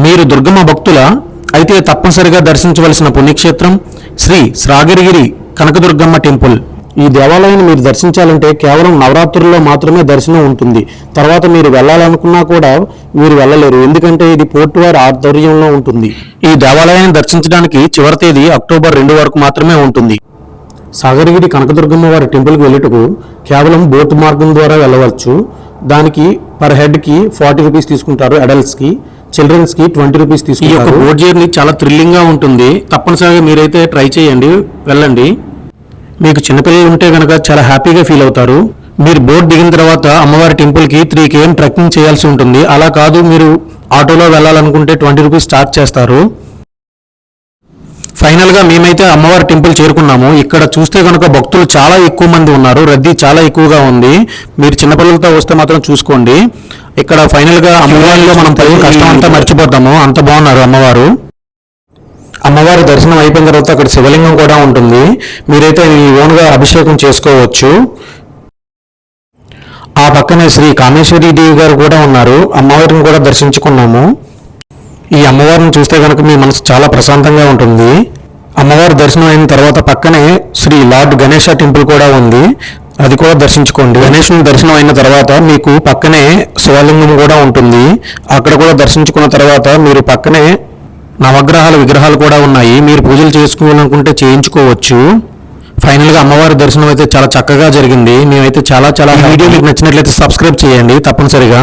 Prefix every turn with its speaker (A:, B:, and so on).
A: మీరు దుర్గమ్మ భక్తుల అయితే తప్పనిసరిగా దర్శించవలసిన పుణ్యక్షేత్రం శ్రీ శ్రాగిరిగిరి కనకదుర్గమ్మ టెంపుల్. ఈ దేవాలయాన్ని మీరు దర్శించాలంటే కేవలం నవరాత్రుల్లో మాత్రమే దర్శనం ఉంటుంది. తర్వాత మీరు వెళ్ళాలనుకున్నా కూడా మీరు వెళ్ళలేరు, ఎందుకంటే ఇది పోర్టు వారి ఆధ్వర్యంలో ఉంటుంది. ఈ దేవాలయాన్ని దర్శించడానికి చివరి తేదీ అక్టోబర్ 2 వరకు మాత్రమే ఉంటుంది. సాగరగిరి కనకదుర్గమ్మ వారి టెంపుల్కి వెళ్ళుటకు కేవలం బోటు మార్గం ద్వారా వెళ్ళవచ్చు. దానికి పర్ హెడ్కి 40 రూపీస్ తీసుకుంటారు. అడల్ట్స్కి, చిల్డ్రన్స్కి 20 రూపీస్ తీసుకుంటారు. ఈ యొక్క బోట్ జర్నీ చాలా థ్రిల్లింగ్గా ఉంటుంది. తప్పనిసరిగా మీరైతే ట్రై చేయండి, వెళ్ళండి. మీకు చిన్నపిల్లలు ఉంటే కనుక చాలా హ్యాపీగా ఫీల్ అవుతారు. మీరు బోట్ దిగిన తర్వాత అమ్మవారి టెంపుల్కి 3 km ట్రెక్కింగ్ చేయాల్సి ఉంటుంది. అలా కాదు, మీరు ఆటోలో వెళ్ళాలనుకుంటే 20 రూపీస్ స్టార్ట్ చేస్తారు. ఫైనల్గా మేమైతే అమ్మవారి టెంపుల్ చేరుకున్నాము. ఇక్కడ చూస్తే కనుక భక్తులు చాలా ఎక్కువ మంది ఉన్నారు, రద్దీ చాలా ఎక్కువగా ఉంది. మీరు చిన్నపిల్లలతో వస్తే మాత్రం చూసుకోండి. ఇక్కడ ఫైనల్గా అమ్మవారిలో మనం పడిన కష్టం అంతా మర్చిపోతాము, అంత బాగున్నారు అమ్మవారు. అమ్మవారి దర్శనం అయిపోయిన తర్వాత అక్కడ శివలింగం కూడా ఉంటుంది. మీరైతే మీ ఓన్గా అభిషేకం చేసుకోవచ్చు. ఆ పక్కనే శ్రీ కామేశ్వరి దేవి గారు కూడా ఉన్నారు. అమ్మవారిని కూడా దర్శించుకున్నాము. ఈ అమ్మవారిని చూస్తే కనుక మీ మనసు చాలా ప్రశాంతంగా ఉంటుంది. అమ్మవారి దర్శనం అయిన తర్వాత పక్కనే శ్రీ లార్డ్ గణేష టెంపుల్ కూడా ఉంది, అది కూడా దర్శించుకోండి. గణేశుని దర్శనం అయిన తర్వాత మీకు పక్కనే శివలింగం కూడా ఉంటుంది. అక్కడ కూడా దర్శించుకున్న తర్వాత మీరు పక్కనే నవగ్రహాల విగ్రహాలు కూడా ఉన్నాయి. మీరు పూజలు చేసుకోవాలనుకుంటే చేయించుకోవచ్చు. ఫైనల్గా అమ్మవారి దర్శనం అయితే చాలా చక్కగా జరిగింది. మేమైతే చాలా వీడియో మీకు నచ్చినట్లయితే సబ్స్క్రైబ్ చేయండి తప్పనిసరిగా.